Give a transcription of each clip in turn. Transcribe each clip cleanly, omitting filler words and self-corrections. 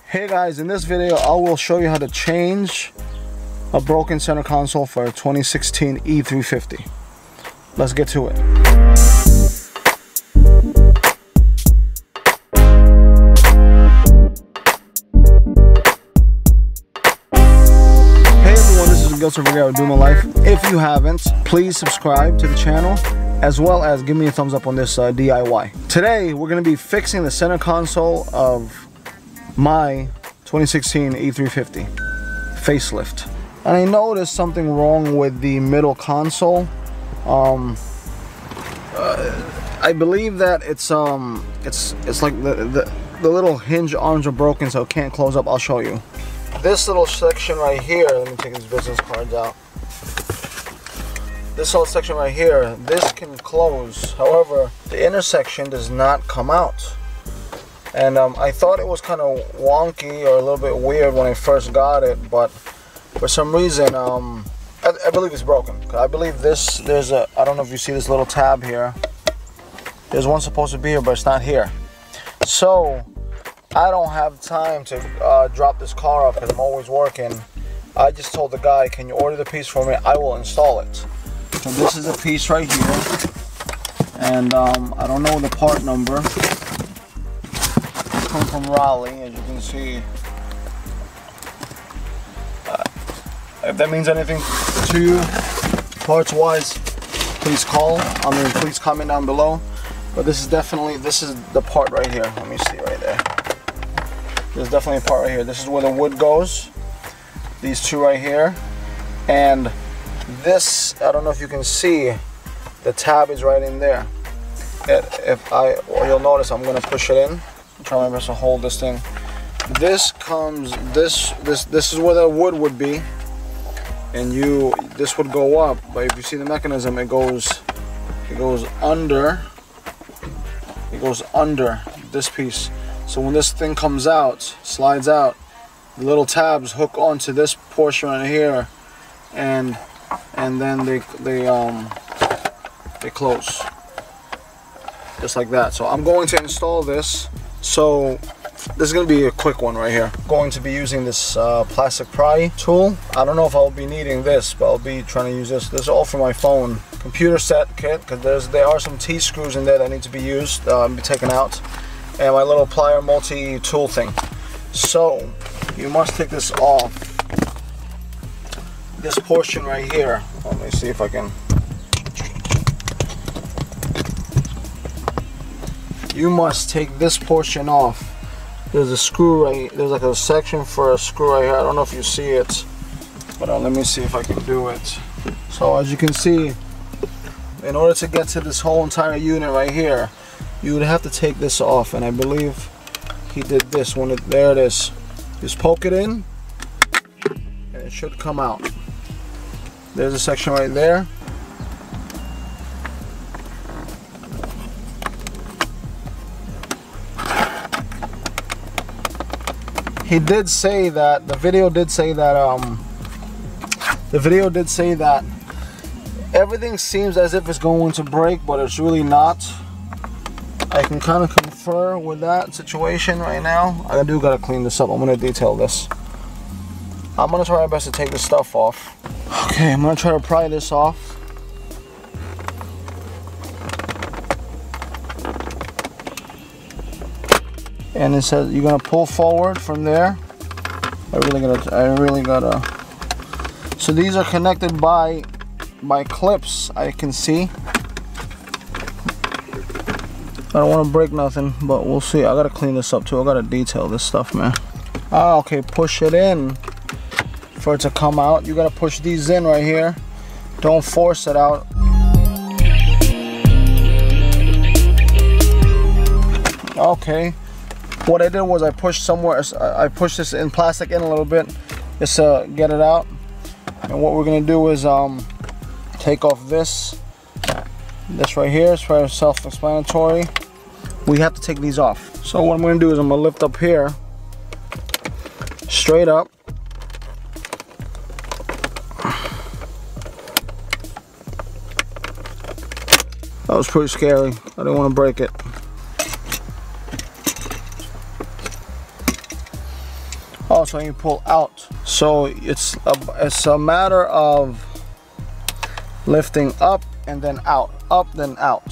Hey guys, in this video I will show you how to change a broken center console for a 2016 E350. Let's get to it. Hey everyone, this is Gilson Vergara with Do My Life. If you haven't, please subscribe to the channel as well as give me a thumbs up on this DIY. Today we're going to be fixing the center console of my 2016 E350 facelift, and I noticed something wrong with the middle console. I believe that it's like the little hinge arms are broken, so it can't close up. I'll show you. This little section right here, let me take these business cards out. This whole section right here, this can close. However, the intersection does not come out. And I thought it was kind of wonky or a little bit weird when I first got it, but for some reason, I believe it's broken. I believe there's a, I don't know if you see this little tab here. There's one supposed to be here, but it's not here. So, I don't have time to drop this car off because I'm always working. I just told the guy, can you order the piece for me? I will install it. So this is a piece right here. And I don't know the part number. From Raleigh, as you can see. If that means anything to you, parts wise, please please comment down below. But this is the part right here. Let me see right there. There's definitely a part right here. This is where the wood goes. These two right here, and this, I don't know if you can see, the tab is right in there. You'll notice I'm gonna push it in. Try my best to hold this thing. This is where the wood would be, and this would go up. But if you see the mechanism, it goes under. It goes under this piece. So when this thing comes out, slides out, the little tabs hook onto this portion right here, and then they close just like that. So I'm going to install this. So this is going to be a quick one right here. I'm going to be using this plastic pry tool. I don't know if I'll be needing this, but I'll be trying to use this. This is all for my phone computer set kit, because there are some T-screws in there that need to be used, be taken out, and my little plier multi-tool thing. So you must take this off. This portion right here. Let me see if I can. You must take this portion off. There's a screw right, there's like a section for a screw right here. I don't know if you see it, but let me see if I can do it. So as you can see, in order to get to this whole entire unit right here, you would have to take this off, and I believe he did this there it is. Just poke it in, and it should come out. There's a section right there. He did say that, the video did say that everything seems as if it's going to break, but it's really not. I can kind of confer with that situation right now. I do gotta clean this up. I'm gonna detail this. I'm gonna try my best to take this stuff off. Okay, I'm gonna try to pry this off. And it says you're gonna pull forward from there. I really gotta. So these are connected by clips, I can see. I don't want to break nothing, but we'll see. I gotta clean this up too. I gotta detail this stuff, man. Ah, okay. Push it in for it to come out. You gotta push these in right here. Don't force it out. Okay. What I did was I pushed this in plastic in a little bit just to get it out. And what we're gonna do is take off this right here. It's very self-explanatory. We have to take these off. So what I'm gonna do is I'm gonna lift up here, straight up. That was pretty scary. I didn't want to break it. Also, you pull out. So it's a matter of lifting up and then out, up then out.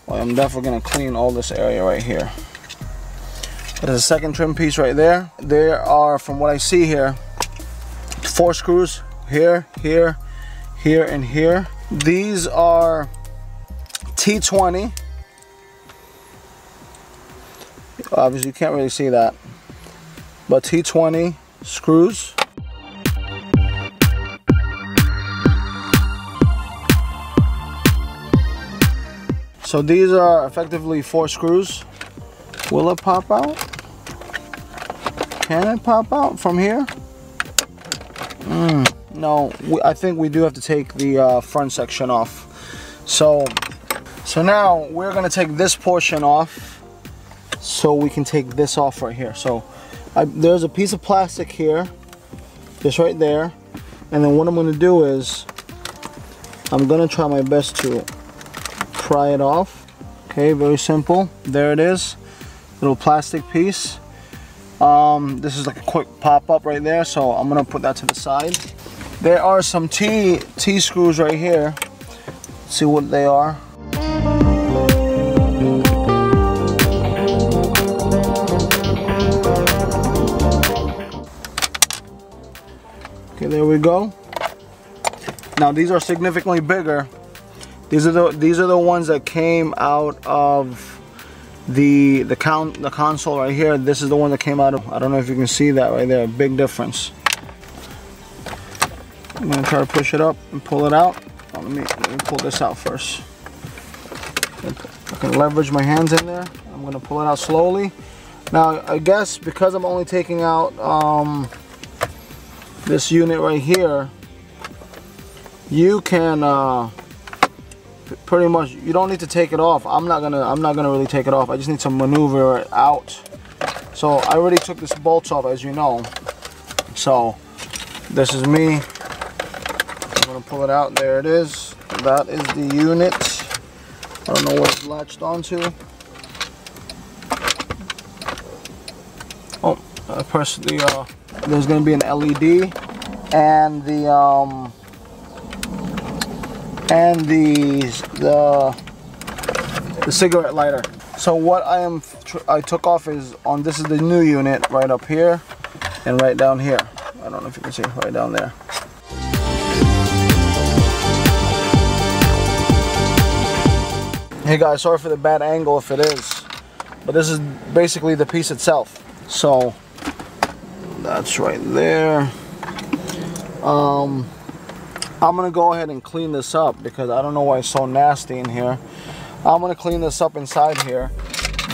Well, I'm definitely gonna clean all this area right here. There's a second trim piece right there. There are, from what I see here, 4 screws here, here, here, and here. These are T20. Obviously you can't really see that, but T20 screws. So these are effectively 4 screws. Will it pop out? Can it pop out from here? No, I think we do have to take the front section off. So now we're gonna take this portion off so we can take this off right here. So there's a piece of plastic here, just right there. And then what I'm gonna do is, I'm gonna try my best to pry it off. Okay, very simple. There it is, little plastic piece. This is like a quick pop-up right there, so I'm gonna put that to the side. There are some T screws right here. Let's see what they are. Okay, there we go. Now these are significantly bigger. These are the ones that came out of the console right here. This is the one that came out of, I don't know if you can see that right there, big difference. I'm gonna try to push it up and pull it out. Oh, let me pull this out first. I can leverage my hands in there. I'm gonna pull it out slowly. Now I guess because I'm only taking out this unit right here, you can pretty much, you don't need to take it off. I'm not gonna really take it off. I just need to maneuver it out. So I already took this bolts off, as you know. So this is me. I'm gonna pull it out. There it is. That is the unit. I don't know what it's latched onto. Oh, I pressed the there's gonna be an LED and the cigarette lighter. So what I took off is this is the new unit right up here and right down here. I don't know if you can see, right down there. Hey guys, sorry for the bad angle if it is, but this is basically the piece itself. So that's right there. I'm gonna go ahead and clean this up because I don't know why it's so nasty in here. I'm gonna clean this up inside here,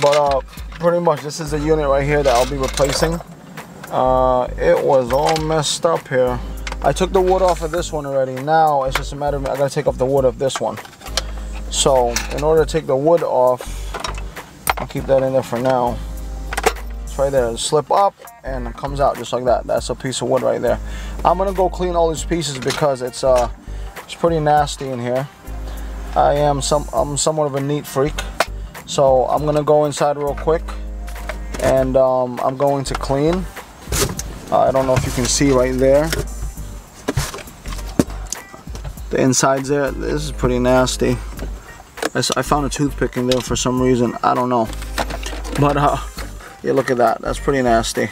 but pretty much this is the unit right here that I'll be replacing. It was all messed up here. I took the wood off of this one already. Now it's just a matter of I gotta take off the wood of this one. So in order to take the wood off, I'll keep that in there for now. It's right there. It'll slip up and it comes out just like that. That's a piece of wood right there. I'm gonna go clean all these pieces because it's pretty nasty in here. I'm somewhat of a neat freak, so I'm gonna go inside real quick and I'm going to clean. I don't know if you can see right there. The inside's there. This is pretty nasty. I found a toothpick in there for some reason. I don't know. But yeah, look at that. That's pretty nasty.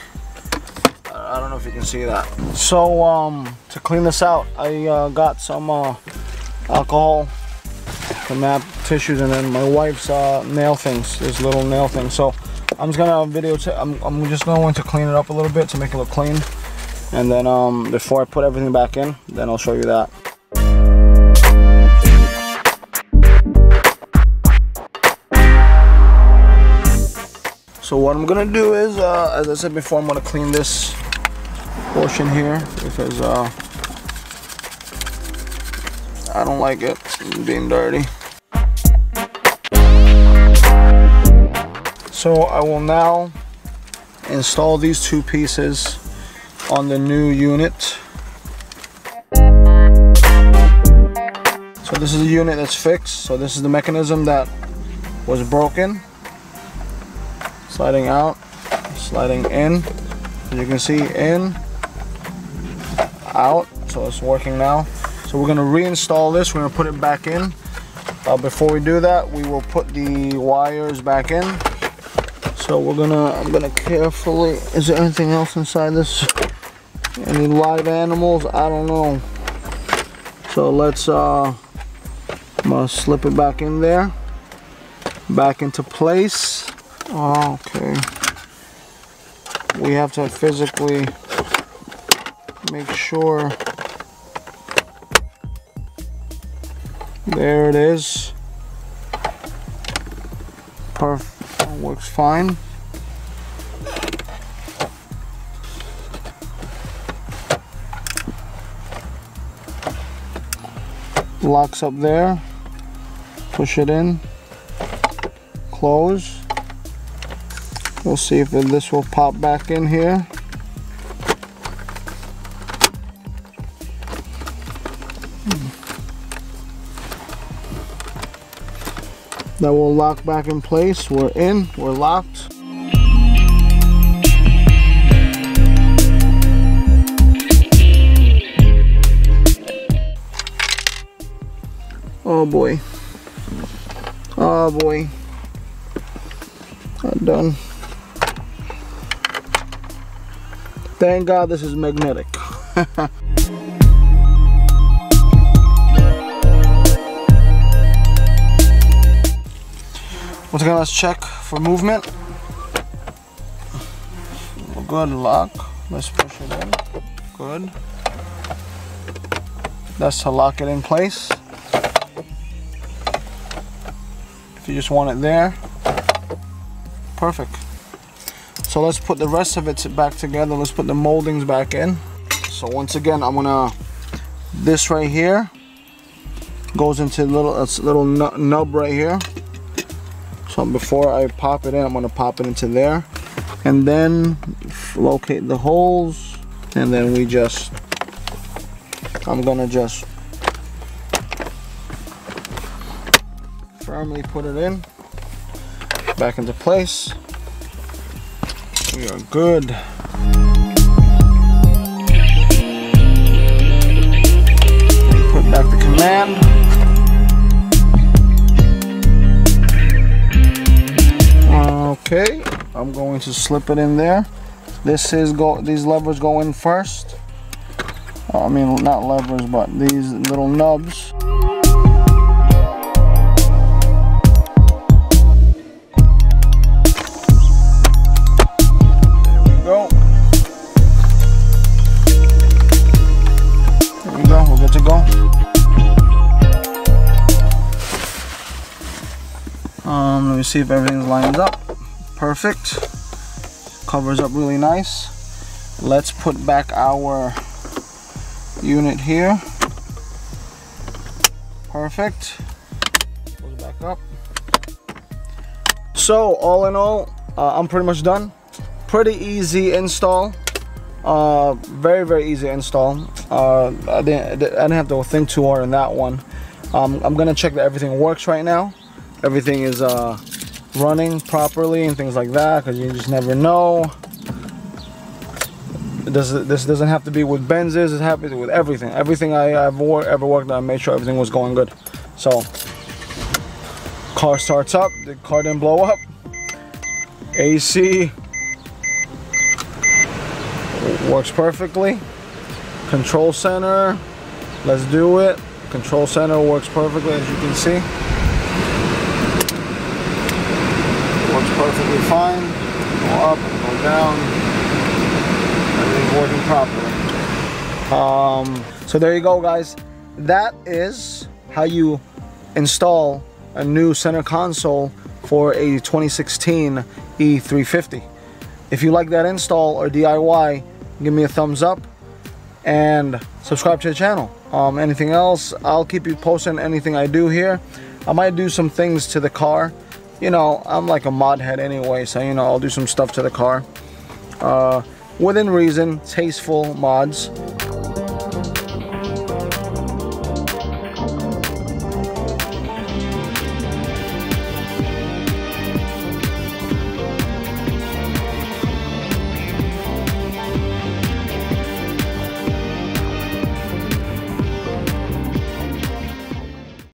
I don't know if you can see that. So to clean this out, I got some alcohol, some map tissues, and then my wife's nail things. There's little nail things. So I'm just gonna I'm just going to clean it up a little bit to make it look clean, and then before I put everything back in, then I'll show you that. So what I'm gonna do is, as I said before, I'm gonna clean this portion here because I don't like it being dirty. So I will now install these two pieces on the new unit. So this is a unit that's fixed. So this is the mechanism that was broken. sliding out, sliding in. As you can see, in, out. So it's working now. So we're gonna reinstall this. We're gonna put it back in. Before we do that, we will put the wires back in. So I'm gonna carefully. Is there anything else inside this? Any live animals? I don't know. So let's. I'm gonna slip it back in there, back into place. Okay. We have to physically make sure. There it is. Perfect. Works fine. Locks up there. Push it in. Close. We'll see if this will pop back in here. That will lock back in place. We're in, we're locked. Oh boy. Oh boy. Not done. Thank God this is magnetic. Once again, let's check for movement. Good, lock. Let's push it in. Good. That's to lock it in place. If you just want it there, perfect. So let's put the rest of it back together. Let's put the moldings back in. So once again, this right here goes into little nub right here. So before I pop it in, I'm gonna pop it into there, and then locate the holes, and then I'm gonna just firmly put it in, back into place. We are good. Put back the command. Okay, I'm going to slip it in there. These levers go in first. I mean, not levers, but these little nubs. There we go. There we go, we're good to go. Let me see if everything's lined up. Perfect. Covers up really nice. Let's put back our unit here. Perfect. Goes back up. So all in all, I'm pretty much done. Pretty easy install. Very, very easy install. I didn't have to think too hard on that one. I'm gonna check that everything works right now. Everything is running properly and things like that, because you just never know. This doesn't have to be with Benzes, it happens with everything. Everything I've ever worked on, I made sure everything was going good. So, car starts up, the car didn't blow up. AC works perfectly. Control center, let's do it. Control center works perfectly, as you can see. Works perfectly fine. Go up and go down. Everything's working properly. So there you go, guys. That is how you install a new center console for a 2016 E350. If you like that install or DIY, give me a thumbs up and subscribe to the channel. Anything else, I'll keep you posted on anything I do here. I might do some things to the car. You know, I'm like a mod head anyway, so you know, I'll do some stuff to the car. Within reason, tasteful mods.